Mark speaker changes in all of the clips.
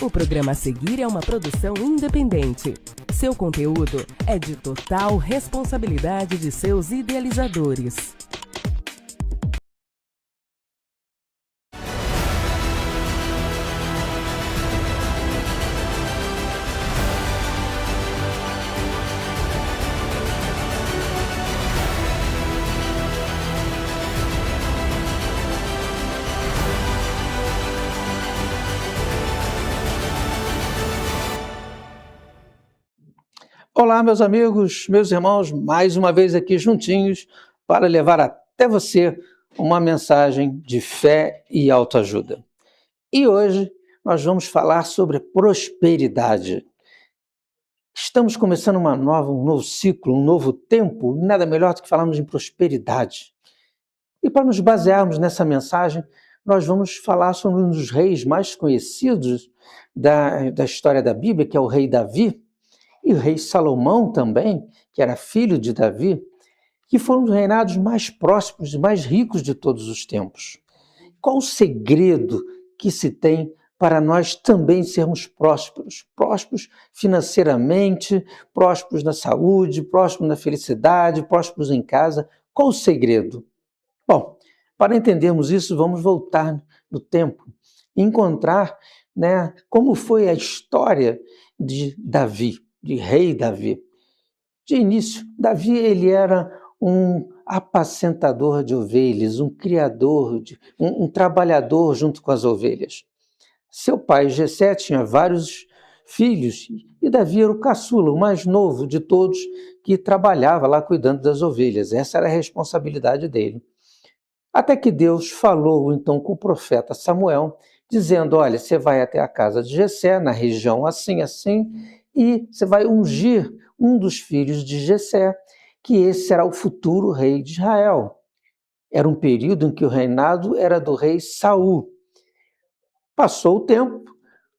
Speaker 1: O programa a seguir é uma produção independente. Seu conteúdo é de total responsabilidade de seus idealizadores.
Speaker 2: Olá, meus amigos, meus irmãos, mais uma vez aqui juntinhos para levar até você uma mensagem de fé e autoajuda. E hoje nós vamos falar sobre prosperidade. Estamos começando um novo ciclo, um novo tempo, e nada melhor do que falarmos em prosperidade. E para nos basearmos nessa mensagem, nós vamos falar sobre um dos reis mais conhecidos da história da Bíblia, que é o rei Davi, e o rei Salomão também, que era filho de Davi, que foram os reinados mais prósperos e mais ricos de todos os tempos. Qual o segredo que se tem para nós também sermos prósperos? Prósperos financeiramente, prósperos na saúde, prósperos na felicidade, prósperos em casa. Qual o segredo? Bom, para entendermos isso, vamos voltar no tempo e encontrar, como foi a história de Davi, de rei Davi. De início, Davi ele era um apacentador de ovelhas, um criador, um trabalhador junto com as ovelhas. Seu pai, Jessé, tinha vários filhos e Davi era o caçula, o mais novo de todos, que trabalhava lá cuidando das ovelhas. Essa era a responsabilidade dele. Até que Deus falou então com o profeta Samuel, dizendo, olha, você vai até a casa de Jessé, na região assim, e você vai ungir um dos filhos de Jessé, que esse será o futuro rei de Israel. Era um período em que o reinado era do rei Saul. Passou o tempo,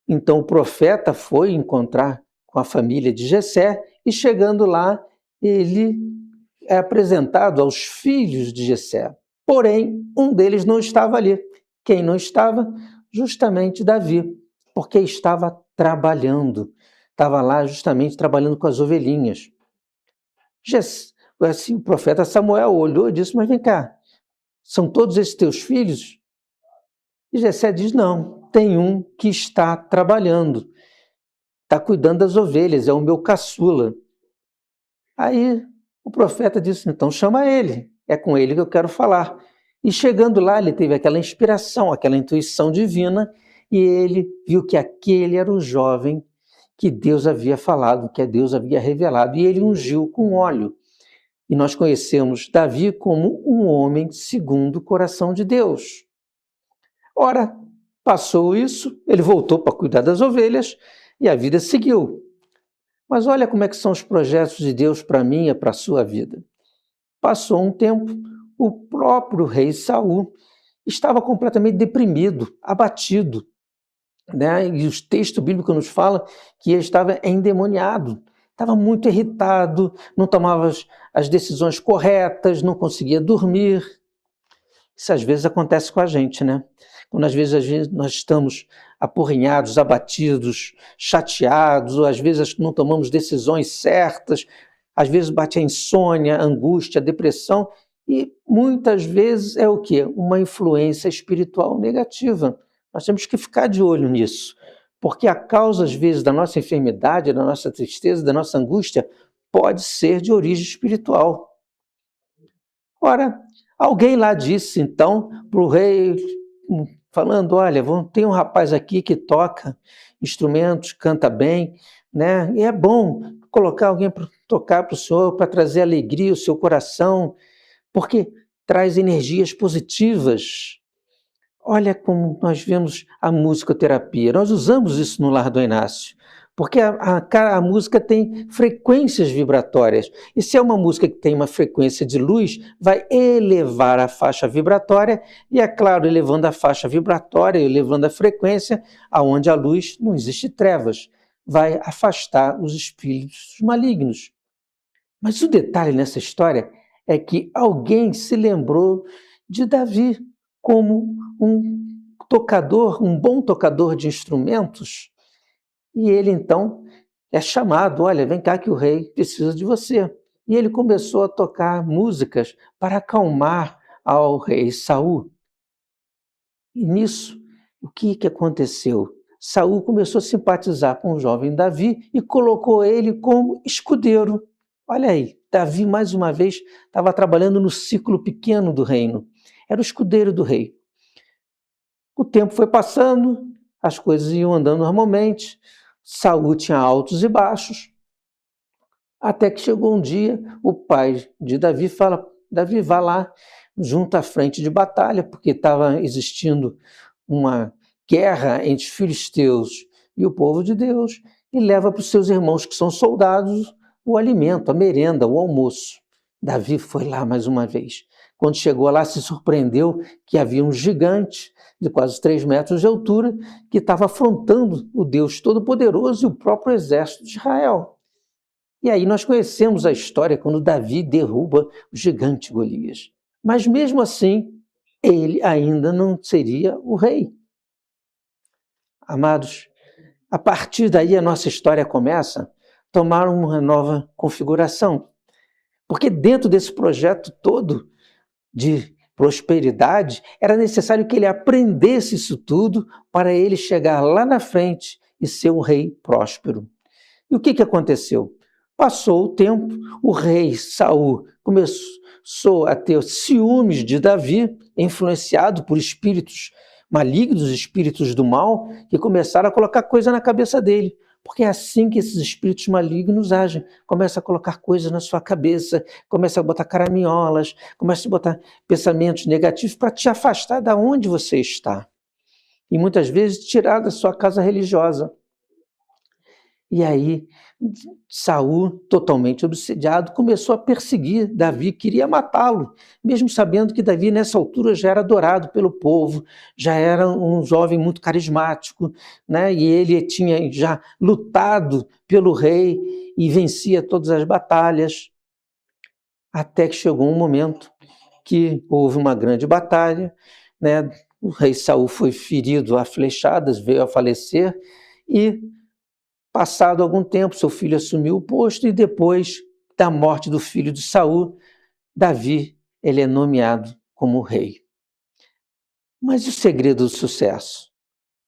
Speaker 2: então o profeta foi encontrar com a família de Jessé e chegando lá, ele é apresentado aos filhos de Jessé. Porém, um deles não estava ali. Quem não estava? Justamente Davi, porque estava trabalhando. Estava lá justamente trabalhando com as ovelhinhas. Assim, o profeta Samuel olhou e disse, mas vem cá, são todos esses teus filhos? E Jessé diz, não, tem um que está trabalhando, está cuidando das ovelhas, é o meu caçula. Aí o profeta disse, então chama ele, é com ele que eu quero falar. E chegando lá, ele teve aquela inspiração, aquela intuição divina, e ele viu que aquele era o jovem que Deus havia falado, que Deus havia revelado, e ele ungiu com óleo. E nós conhecemos Davi como um homem segundo o coração de Deus. Ora, passou isso, ele voltou para cuidar das ovelhas e a vida seguiu. Mas olha como é que são os projetos de Deus para mim e para a sua vida. Passou um tempo, o próprio rei Saul estava completamente deprimido, abatido. E o texto bíblico nos fala que ele estava endemoniado, estava muito irritado, não tomava as decisões corretas, não conseguia dormir. Isso às vezes acontece com a gente, né? Quando às vezes nós estamos apurrinhados, abatidos, chateados, ou às vezes não tomamos decisões certas, às vezes bate a insônia, a angústia, a depressão, e muitas vezes é o quê? Uma influência espiritual negativa. Nós temos que ficar de olho nisso, porque a causa, às vezes, da nossa enfermidade, da nossa tristeza, da nossa angústia, pode ser de origem espiritual. Ora, alguém lá disse, então, para o rei, falando, olha, tem um rapaz aqui que toca instrumentos, canta bem, e é bom colocar alguém para tocar para o senhor, para trazer alegria ao seu coração, porque traz energias positivas. Olha como nós vemos a musicoterapia. Nós usamos isso no Lar do Inácio, porque a música tem frequências vibratórias. E se é uma música que tem uma frequência de luz, vai elevar a faixa vibratória e, é claro, elevando a faixa vibratória, elevando a frequência, aonde a luz não existe trevas, vai afastar os espíritos malignos. Mas o detalhe nessa história é que alguém se lembrou de Davi como um tocador, um bom tocador de instrumentos, e ele então é chamado, olha, vem cá que o rei precisa de você. E ele começou a tocar músicas para acalmar ao rei Saul. E nisso, o que aconteceu? Saul começou a simpatizar com o jovem Davi e colocou ele como escudeiro. Olha aí, Davi mais uma vez estava trabalhando no ciclo pequeno do reino. Era o escudeiro do rei. O tempo foi passando, as coisas iam andando normalmente. Saul tinha altos e baixos. Até que chegou um dia, o pai de Davi fala, Davi, vá lá junto à frente de batalha, porque estava existindo uma guerra entre os filisteus e o povo de Deus, e leva para os seus irmãos que são soldados o alimento, a merenda, o almoço. Davi foi lá mais uma vez. Quando chegou lá, se surpreendeu que havia um gigante de quase 3 metros de altura que estava afrontando o Deus Todo-Poderoso e o próprio exército de Israel. E aí nós conhecemos a história quando Davi derruba o gigante Golias. Mas mesmo assim, ele ainda não seria o rei. Amados, a partir daí a nossa história começa a tomar uma nova configuração. Porque dentro desse projeto todo de prosperidade, era necessário que ele aprendesse isso tudo para ele chegar lá na frente e ser um rei próspero. E o que aconteceu? Passou o tempo, o rei Saul começou a ter ciúmes de Davi, influenciado por espíritos malignos, espíritos do mal, que começaram a colocar coisa na cabeça dele. Porque é assim que esses espíritos malignos agem. Começa a colocar coisas na sua cabeça, começa a botar caraminholas, começa a botar pensamentos negativos para te afastar da onde você está. E muitas vezes tirar da sua casa religiosa. E aí, Saul, totalmente obsediado, começou a perseguir Davi, queria matá-lo, mesmo sabendo que Davi, nessa altura, já era adorado pelo povo, já era um jovem muito carismático, né? E ele tinha já lutado pelo rei e vencia todas as batalhas, até que chegou um momento que houve uma grande batalha, né? O rei Saul foi ferido a flechadas, veio a falecer, e passado algum tempo, seu filho assumiu o posto e depois da morte do filho de Saul, Davi, ele é nomeado como rei. Mas e o segredo do sucesso?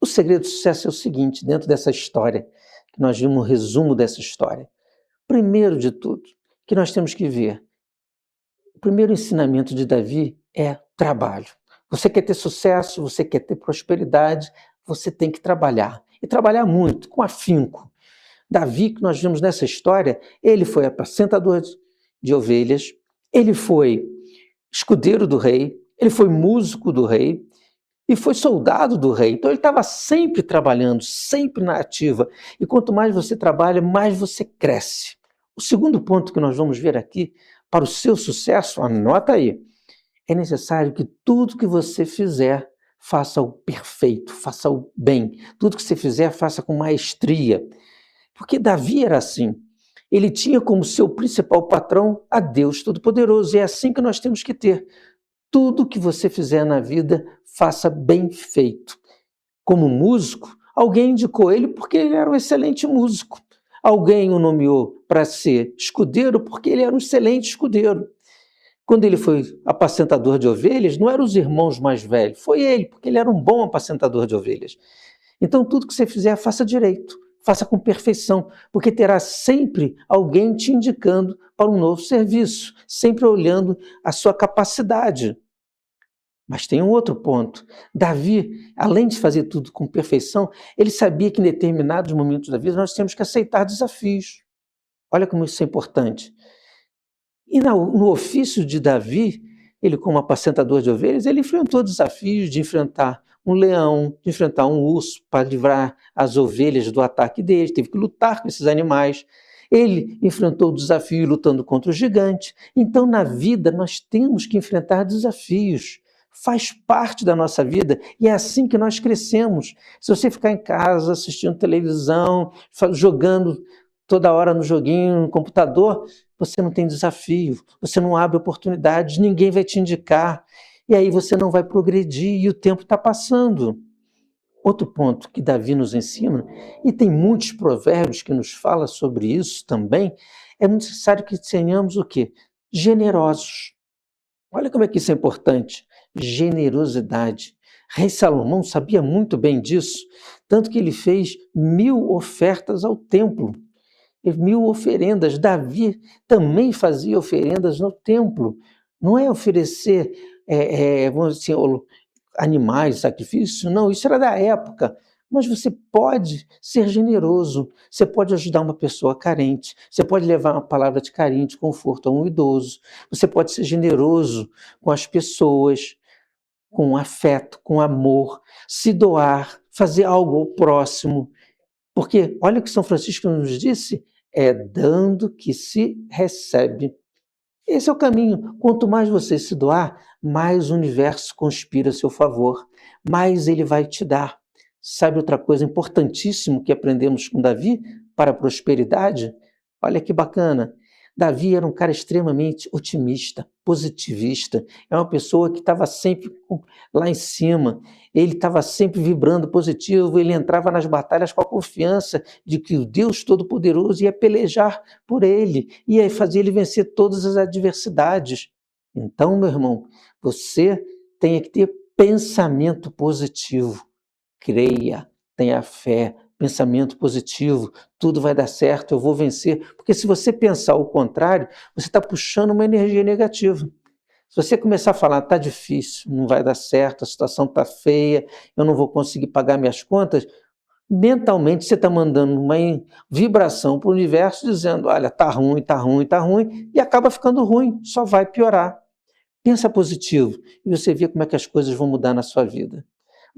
Speaker 2: O segredo do sucesso é o seguinte, dentro dessa história, que nós vimos um resumo dessa história. Primeiro de tudo, que nós temos que ver, o primeiro ensinamento de Davi é trabalho. Você quer ter sucesso, você quer ter prosperidade, você tem que trabalhar. E trabalhar muito, com afinco. Davi, que nós vimos nessa história, ele foi apacentador de ovelhas, ele foi escudeiro do rei, ele foi músico do rei e foi soldado do rei. Então ele estava sempre trabalhando, sempre na ativa. E quanto mais você trabalha, mais você cresce. O segundo ponto que nós vamos ver aqui, para o seu sucesso, anota aí, é necessário que tudo que você fizer, faça o perfeito, faça o bem. Tudo que você fizer, faça com maestria. Porque Davi era assim. Ele tinha como seu principal patrão a Deus Todo-Poderoso. E é assim que nós temos que ter. Tudo que você fizer na vida, faça bem feito. Como músico, alguém indicou ele porque ele era um excelente músico. Alguém o nomeou para ser escudeiro porque ele era um excelente escudeiro. Quando ele foi apacentador de ovelhas, não eram os irmãos mais velhos, foi ele, porque ele era um bom apacentador de ovelhas. Então, tudo que você fizer, faça direito. Faça com perfeição, porque terá sempre alguém te indicando para um novo serviço, sempre olhando a sua capacidade. Mas tem um outro ponto. Davi, além de fazer tudo com perfeição, ele sabia que em determinados momentos da vida nós temos que aceitar desafios. Olha como isso é importante. E no ofício de Davi, ele como apacentador de ovelhas, ele enfrentou desafios de enfrentar um leão, de enfrentar um urso para livrar as ovelhas do ataque deles, teve que lutar com esses animais. Ele enfrentou o desafio lutando contra o gigante. Então, na vida, nós temos que enfrentar desafios. Faz parte da nossa vida e é assim que nós crescemos. Se você ficar em casa assistindo televisão, jogando toda hora no joguinho, no computador, você não tem desafio, você não abre oportunidades, ninguém vai te indicar, e aí você não vai progredir e o tempo está passando. Outro ponto que Davi nos ensina, e tem muitos provérbios que nos falam sobre isso também, é necessário que tenhamos o quê? Generosos. Olha como é que isso é importante. Generosidade. Rei Salomão sabia muito bem disso, tanto que ele fez 1000 ofertas ao templo, 1000 oferendas. Davi também fazia oferendas no templo. Não é oferecer, vamos dizer, animais, sacrifício, não, isso era da época. Mas você pode ser generoso, você pode ajudar uma pessoa carente, você pode levar uma palavra de carinho, de conforto a um idoso, você pode ser generoso com as pessoas, com afeto, com amor, se doar, fazer algo ao próximo. Porque olha o que São Francisco nos disse, é dando que se recebe. Esse é o caminho. Quanto mais você se doar, mais o universo conspira a seu favor, mais ele vai te dar. Sabe outra coisa importantíssima que aprendemos com Davi para a prosperidade? Olha que bacana. Davi era um cara extremamente otimista, positivista. É uma pessoa que estava sempre lá em cima. Ele estava sempre vibrando positivo. Ele entrava nas batalhas com a confiança de que o Deus Todo-Poderoso ia pelejar por ele, ia fazer ele vencer todas as adversidades. Então, meu irmão, você tem que ter pensamento positivo. Creia, tenha fé, pensamento positivo, tudo vai dar certo, eu vou vencer. Porque se você pensar o contrário, você está puxando uma energia negativa. Se você começar a falar, está difícil, não vai dar certo, a situação está feia, eu não vou conseguir pagar minhas contas, mentalmente você está mandando uma vibração para o universo dizendo, olha, está ruim, está ruim, está ruim, e acaba ficando ruim, só vai piorar. Pensa positivo e você vê como é que as coisas vão mudar na sua vida.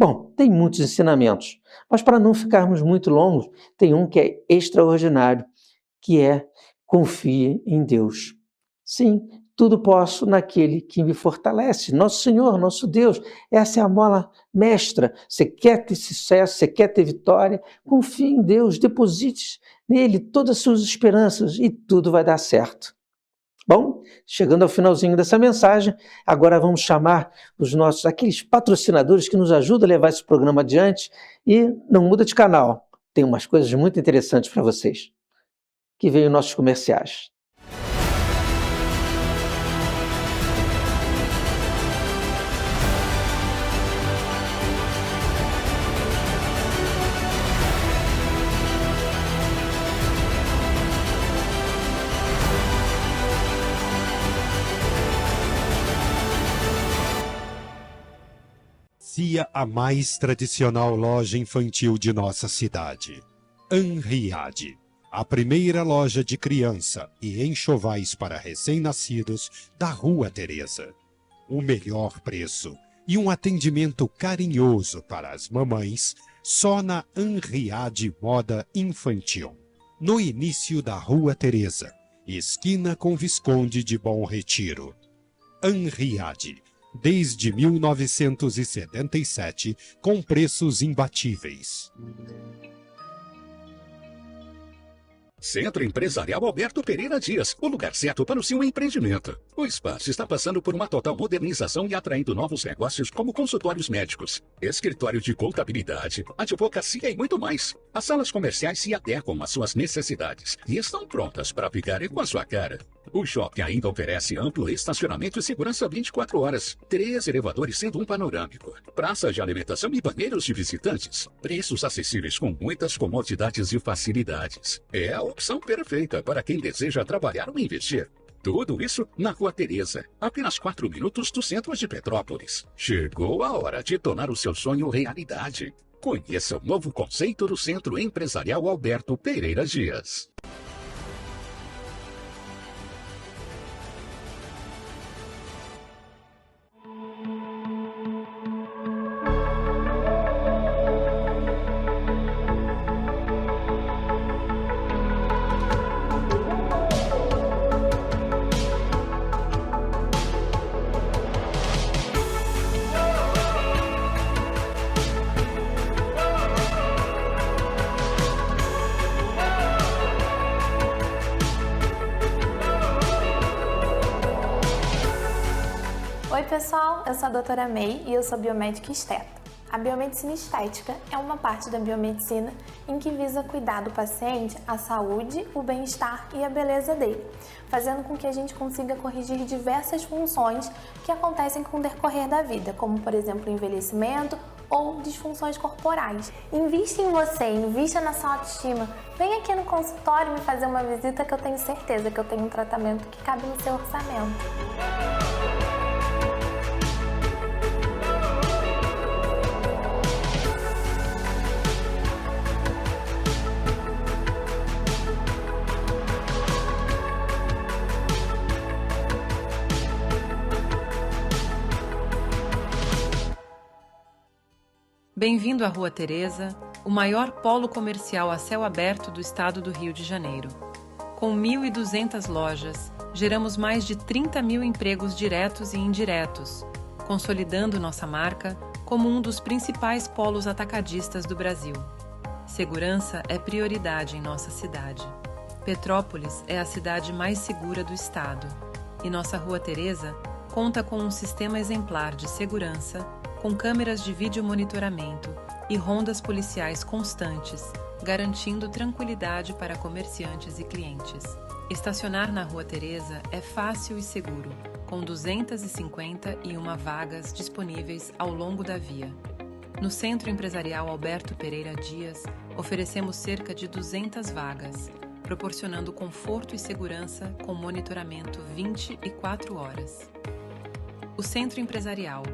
Speaker 2: Bom, tem muitos ensinamentos, mas para não ficarmos muito longos, tem um que é extraordinário, que é confie em Deus. Sim, tudo posso naquele que me fortalece, nosso Senhor, nosso Deus. Essa é a mola mestra. Você quer ter sucesso, você quer ter vitória, confie em Deus, deposite nele todas as suas esperanças e tudo vai dar certo. Bom, chegando ao finalzinho dessa mensagem, agora vamos chamar aqueles patrocinadores que nos ajudam a levar esse programa adiante e não muda de canal. Tem umas coisas muito interessantes para vocês. Que veio nossos comerciais.
Speaker 3: A mais tradicional loja infantil de nossa cidade. Anriade, a primeira loja de criança e enxovais para recém-nascidos da Rua Teresa. O melhor preço e um atendimento carinhoso para as mamães só na Anriade Moda Infantil. No início da Rua Teresa, esquina com Visconde de Bom Retiro. Anriade, desde 1977, com preços imbatíveis.
Speaker 4: Centro Empresarial Alberto Pereira Dias, o lugar certo para o seu empreendimento. O espaço está passando por uma total modernização e atraindo novos negócios como consultórios médicos, escritório de contabilidade, advocacia e muito mais. As salas comerciais se adequam às suas necessidades e estão prontas para ficarem com a sua cara. O shopping ainda oferece amplo estacionamento e segurança 24 horas, 3 elevadores sendo um panorâmico, praça de alimentação e banheiros de visitantes, preços acessíveis com muitas comodidades e facilidades. É a opção perfeita para quem deseja trabalhar ou investir. Tudo isso na Rua Teresa, apenas 4 minutos do centro de Petrópolis. Chegou a hora de tornar o seu sonho realidade. Conheça o novo conceito do Centro Empresarial Alberto Pereira Dias.
Speaker 5: Oi pessoal, eu sou a doutora May e eu sou biomédica esteta. A biomedicina estética é uma parte da biomedicina em que visa cuidar do paciente a saúde, o bem-estar e a beleza dele, fazendo com que a gente consiga corrigir diversas funções que acontecem com o decorrer da vida, como por exemplo o envelhecimento ou disfunções corporais. Invista em você, invista na sua autoestima. Vem aqui no consultório me fazer uma visita que eu tenho certeza que eu tenho um tratamento que cabe no seu orçamento.
Speaker 6: Bem-vindo à Rua Teresa, o maior polo comercial a céu aberto do estado do Rio de Janeiro. Com 1.200 lojas, geramos mais de 30 mil empregos diretos e indiretos, consolidando nossa marca como um dos principais polos atacadistas do Brasil. Segurança é prioridade em nossa cidade. Petrópolis é a cidade mais segura do estado, e nossa Rua Teresa conta com um sistema exemplar de segurança, com câmeras de vídeo monitoramento e rondas policiais constantes, garantindo tranquilidade para comerciantes e clientes. Estacionar na Rua Teresa é fácil e seguro, com 251 vagas disponíveis ao longo da via. No Centro Empresarial Alberto Pereira Dias, oferecemos cerca de 200 vagas, proporcionando conforto e segurança com monitoramento 24 horas. O Centro Empresarial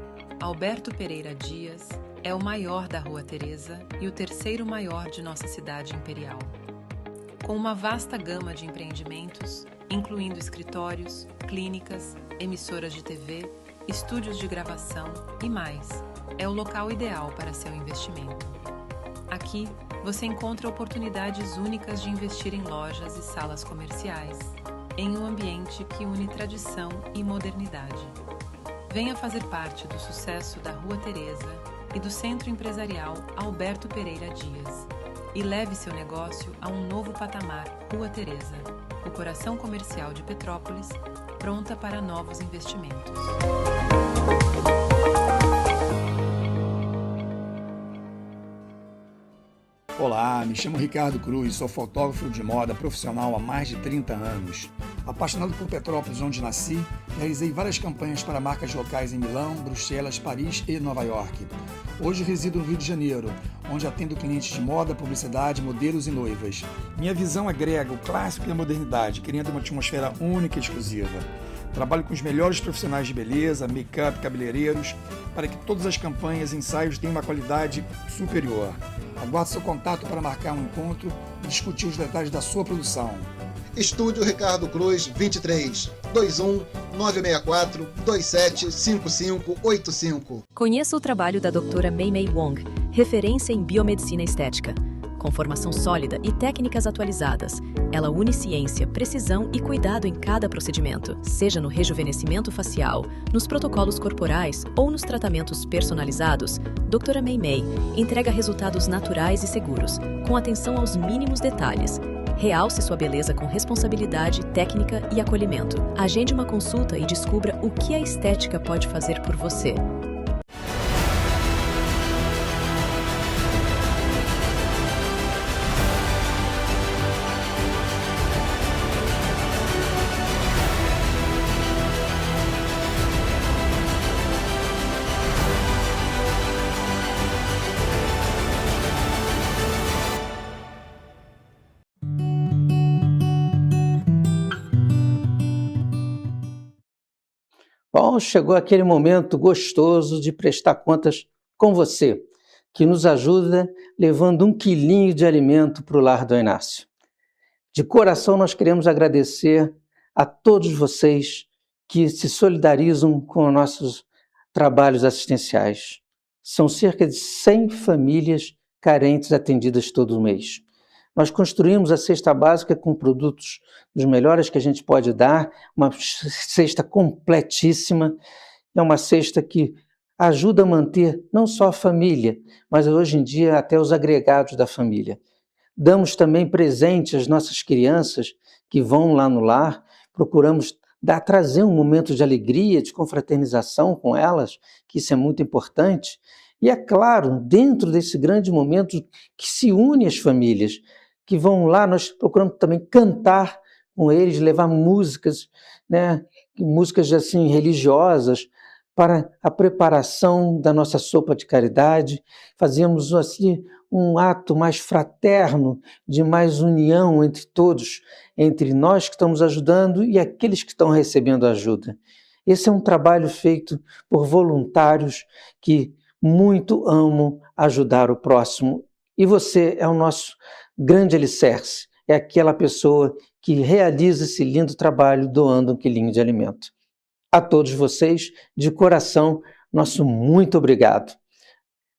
Speaker 6: Alberto Pereira Dias é o maior da Rua Teresa e o terceiro maior de nossa cidade imperial. Com uma vasta gama de empreendimentos, incluindo escritórios, clínicas, emissoras de TV, estúdios de gravação e mais, é o local ideal para seu investimento. Aqui, você encontra oportunidades únicas de investir em lojas e salas comerciais, em um ambiente que une tradição e modernidade. Venha fazer parte do sucesso da Rua Teresa e do Centro Empresarial Alberto Pereira Dias e leve seu negócio a um novo patamar. Rua Teresa, o coração comercial de Petrópolis, pronta para novos investimentos.
Speaker 7: Olá, me chamo Ricardo Cruz, sou fotógrafo de moda profissional há mais de 30 anos. Apaixonado por Petrópolis, onde nasci, realizei várias campanhas para marcas locais em Milão, Bruxelas, Paris e Nova York. Hoje resido no Rio de Janeiro, onde atendo clientes de moda, publicidade, modelos e noivas. Minha visão agrega o clássico e a modernidade, criando uma atmosfera única e exclusiva. Trabalho com os melhores profissionais de beleza, make-up, cabeleireiros, para que todas as campanhas e ensaios tenham uma qualidade superior. Aguardo seu contato para marcar um encontro e discutir os detalhes da sua produção.
Speaker 8: Estúdio Ricardo Cruz, 23 21 964 27 5585.
Speaker 9: Conheça o trabalho da doutora May Wong, referência em biomedicina estética. Com formação sólida e técnicas atualizadas, ela une ciência, precisão e cuidado em cada procedimento, seja no rejuvenescimento facial, nos protocolos corporais ou nos tratamentos personalizados. Doutora May entrega resultados naturais e seguros, com atenção aos mínimos detalhes. Realce sua beleza com responsabilidade, técnica e acolhimento. Agende uma consulta e descubra o que a estética pode fazer por você.
Speaker 2: Bom, chegou aquele momento gostoso de prestar contas com você, que nos ajuda levando 1 quilinho de alimento para o lar do Inácio. De coração, nós queremos agradecer a todos vocês que se solidarizam com os nossos trabalhos assistenciais. São cerca de 100 famílias carentes atendidas todo mês. Nós construímos a cesta básica com produtos dos melhores que a gente pode dar, uma cesta completíssima, é uma cesta que ajuda a manter não só a família, mas hoje em dia até os agregados da família. Damos também presente às nossas crianças que vão lá no lar, procuramos trazer um momento de alegria, de confraternização com elas, que isso é muito importante. E é claro, dentro desse grande momento que se une as famílias, que vão lá, nós procuramos também cantar com eles, levar músicas, né, músicas assim religiosas, para a preparação da nossa sopa de caridade. Fazemos assim um ato mais fraterno, de mais união entre todos, entre nós que estamos ajudando e aqueles que estão recebendo ajuda. Esse é um trabalho feito por voluntários que muito amam ajudar o próximo. E você é o nosso grande alicerce, é aquela pessoa que realiza esse lindo trabalho doando um quilinho de alimento. A todos vocês, de coração, nosso muito obrigado.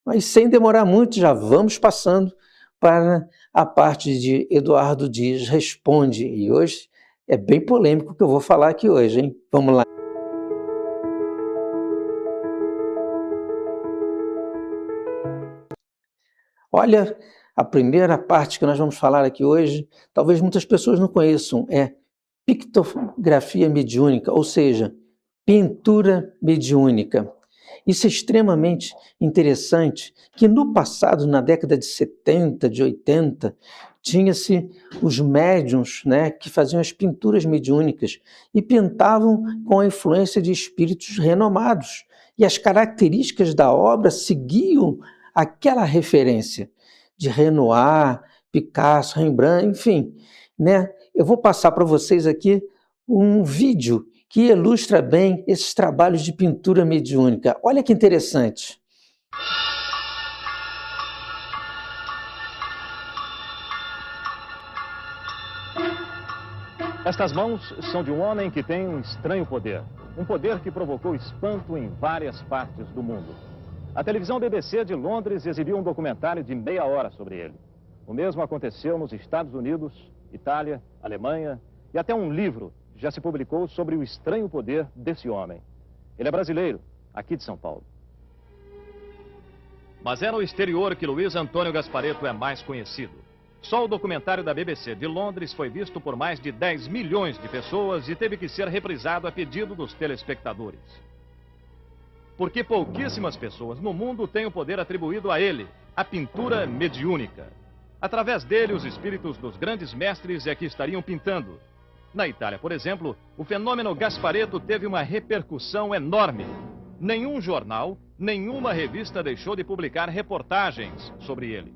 Speaker 2: Mas sem demorar muito, já vamos passando para a parte de Eduardo Dias Responde. E hoje é bem polêmico o que eu vou falar aqui hoje, hein? Vamos lá. Olha, a primeira parte que nós vamos falar aqui hoje, talvez muitas pessoas não conheçam, é pictografia mediúnica, ou seja, pintura mediúnica. Isso é extremamente interessante, que no passado, na década de 70, de 80, tinha-se os médiuns, né, que faziam as pinturas mediúnicas e pintavam com a influência de espíritos renomados. E as características da obra seguiam aquela referência de Renoir, Picasso, Rembrandt, enfim, né? Eu vou passar para vocês aqui um vídeo que ilustra bem esses trabalhos de pintura mediúnica. Olha que interessante.
Speaker 10: Estas mãos são de um homem que tem um estranho poder. Um poder que provocou espanto em várias partes do mundo. A televisão BBC de Londres exibiu um documentário de meia hora sobre ele. O mesmo aconteceu nos Estados Unidos, Itália, Alemanha e até um livro já se publicou sobre o estranho poder desse homem. Ele é brasileiro, aqui de São Paulo. Mas é no exterior que Luiz Antônio Gasparetto é mais conhecido. Só o documentário da BBC de Londres foi visto por mais de 10 milhões de pessoas e teve que ser reprisado a pedido dos telespectadores. Porque pouquíssimas pessoas no mundo têm o poder atribuído a ele, a pintura mediúnica. Através dele, os espíritos dos grandes mestres é que estariam pintando. Na Itália, por exemplo, o fenômeno Gasparetto teve uma repercussão enorme. Nenhum jornal, nenhuma revista deixou de publicar reportagens sobre ele.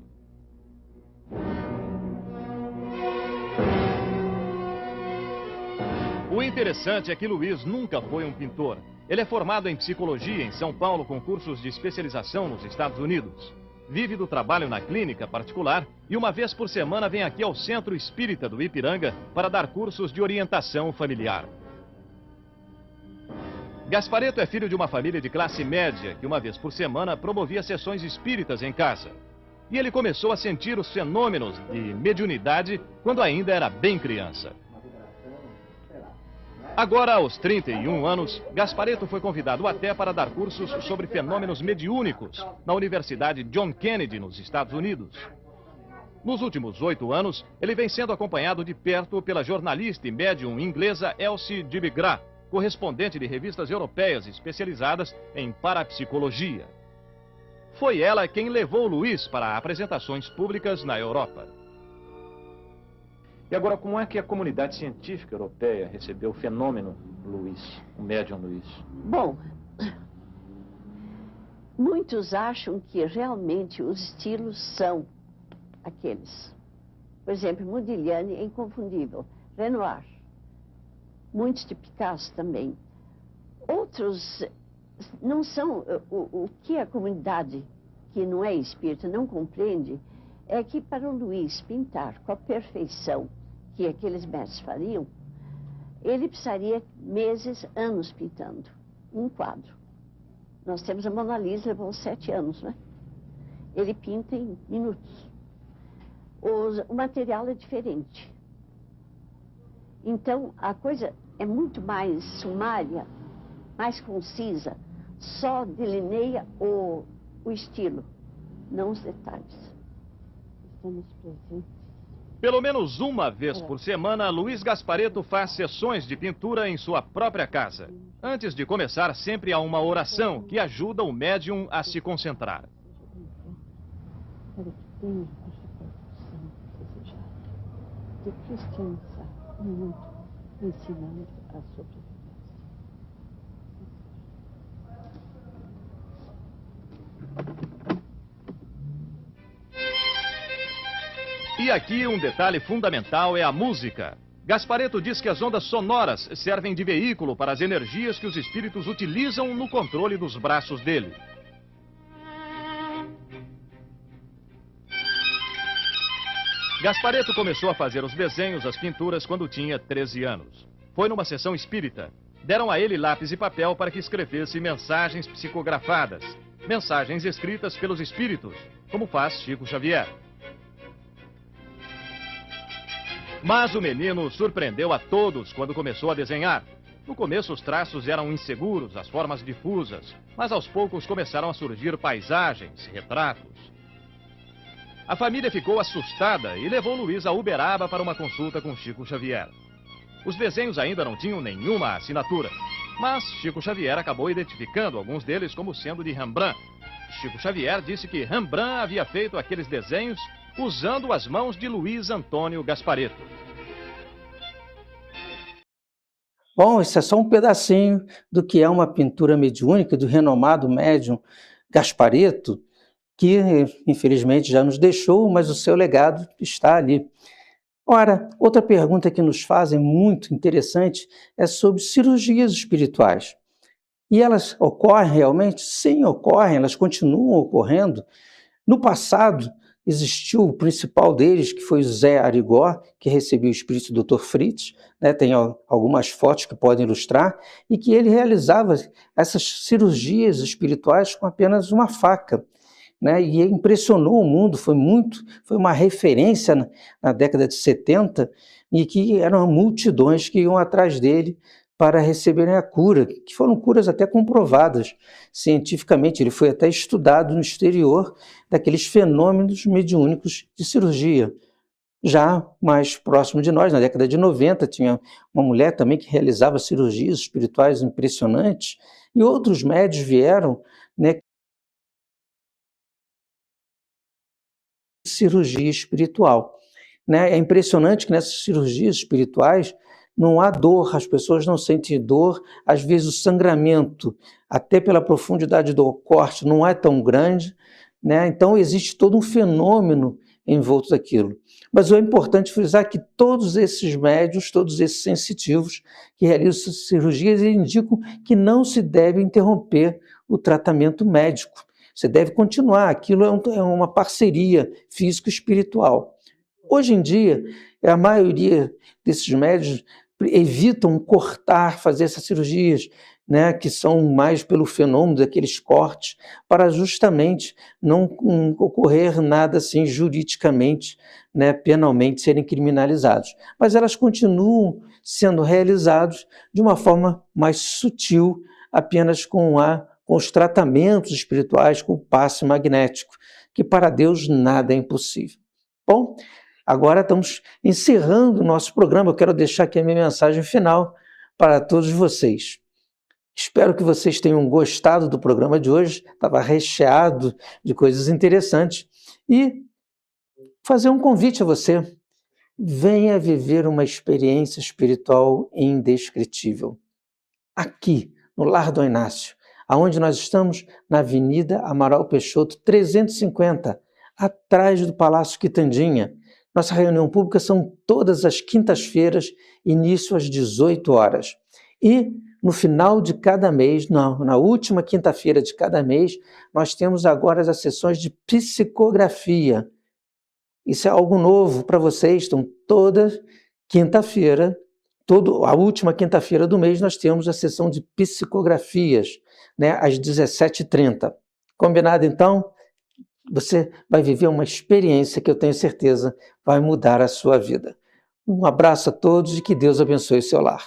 Speaker 10: O interessante é que Luiz nunca foi um pintor. Ele é formado em psicologia em São Paulo com cursos de especialização nos Estados Unidos. Vive do trabalho na clínica particular e uma vez por semana vem aqui ao Centro Espírita do Ipiranga para dar cursos de orientação familiar. Gasparetto é filho de uma família de classe média que uma vez por semana promovia sessões espíritas em casa. E ele começou a sentir os fenômenos de mediunidade quando ainda era bem criança. Agora, aos 31 anos, Gasparetto foi convidado até para dar cursos sobre fenômenos mediúnicos na Universidade John Kennedy, nos Estados Unidos. Nos últimos 8 anos, ele vem sendo acompanhado de perto pela jornalista e médium inglesa Elsie de Bigra, correspondente de revistas europeias especializadas em parapsicologia. Foi ela quem levou Luiz para apresentações públicas na Europa. E agora, como é que a comunidade científica europeia recebeu o fenômeno Luiz, o médium Luiz?
Speaker 11: Bom, muitos acham que realmente os estilos são aqueles. Por exemplo, Modigliani é inconfundível, Renoir, muitos de Picasso também. Outros não são. O que a comunidade que não é espírita não compreende é que para o Luiz pintar com a perfeição que aqueles mestres fariam, ele precisaria meses, anos pintando um quadro. Nós temos a Mona Lisa, levou 7 anos, né? Ele pinta em minutos. O material é diferente. Então, a coisa é muito mais sumária, mais concisa, só delineia o estilo, não os detalhes. Estamos presentes.
Speaker 10: Pelo menos uma vez por semana, Luiz Gasparetto faz sessões de pintura em sua própria casa. Antes de começar, sempre há uma oração que ajuda o médium a se concentrar.
Speaker 11: Para que tenha a repercussão desejada. De cristianizar o mundo, ensinando a sobrevivência.
Speaker 10: E aqui um detalhe fundamental é a música. Gasparetto diz que as ondas sonoras servem de veículo para as energias que os espíritos utilizam no controle dos braços dele. Gasparetto começou a fazer os desenhos, as pinturas, quando tinha 13 anos. Foi numa sessão espírita. Deram a ele lápis e papel para que escrevesse mensagens psicografadas. Mensagens escritas pelos espíritos, como faz Chico Xavier. Mas o menino surpreendeu a todos quando começou a desenhar. No começo os traços eram inseguros, as formas difusas, mas aos poucos começaram a surgir paisagens, retratos. A família ficou assustada e levou Luiz a Uberaba para uma consulta com Chico Xavier. Os desenhos ainda não tinham nenhuma assinatura, mas Chico Xavier acabou identificando alguns deles como sendo de Rembrandt. Chico Xavier disse que Rembrandt havia feito aqueles desenhos usando as mãos de Luiz Antônio Gasparetto.
Speaker 2: Bom, esse é só um pedacinho do que é uma pintura mediúnica do renomado médium Gasparetto, que infelizmente já nos deixou, mas o seu legado está ali. Ora, outra pergunta que nos fazem muito interessante é sobre cirurgias espirituais. E elas ocorrem realmente? Sim, ocorrem, elas continuam ocorrendo. No passado, existiu o principal deles, que foi o Zé Arigó, que recebeu o espírito do Dr. Fritz, né? Tem algumas fotos que podem ilustrar, e que ele realizava essas cirurgias espirituais com apenas uma faca, né? E impressionou o mundo, foi uma referência na década de 70, e que eram multidões que iam atrás dele para receberem a cura, que foram curas até comprovadas cientificamente. Ele foi até estudado no exterior daqueles fenômenos mediúnicos de cirurgia. Já mais próximo de nós, na década de 90, tinha uma mulher também que realizava cirurgias espirituais impressionantes, e outros médios vieram, né, cirurgia espiritual. Né? É impressionante que nessas cirurgias espirituais não há dor, as pessoas não sentem dor, às vezes o sangramento, até pela profundidade do corte, não é tão grande, né? Então existe todo um fenômeno envolto daquilo. Mas é importante frisar que todos esses médios, todos esses sensitivos que realizam cirurgias, indicam que não se deve interromper o tratamento médico. Você deve continuar, aquilo é uma parceria físico-espiritual. Hoje em dia, a maioria desses médios evitam cortar, fazer essas cirurgias, né, que são mais pelo fenômeno daqueles cortes, para justamente não ocorrer nada assim juridicamente, né, penalmente serem criminalizados. Mas elas continuam sendo realizadas de uma forma mais sutil, apenas com os tratamentos espirituais, com o passe magnético, que para Deus nada é impossível. Bom, agora estamos encerrando o nosso programa. Eu quero deixar aqui a minha mensagem final para todos vocês. Espero que vocês tenham gostado do programa de hoje. Estava recheado de coisas interessantes. E fazer um convite a você. Venha viver uma experiência espiritual indescritível. Aqui, no Lar Dom Inácio, aonde nós estamos, na Avenida Amaral Peixoto, 350, atrás do Palácio Quitandinha. Nossa reunião pública são todas as quintas-feiras, início às 18 horas. E no final de cada mês, na última quinta-feira de cada mês, nós temos agora as sessões de psicografia. Isso é algo novo para vocês. Então, toda quinta-feira, a última quinta-feira do mês, nós temos a sessão de psicografias, né, às 17h30. Combinado, então? Você vai viver uma experiência que eu tenho certeza vai mudar a sua vida. Um abraço a todos e que Deus abençoe o seu lar.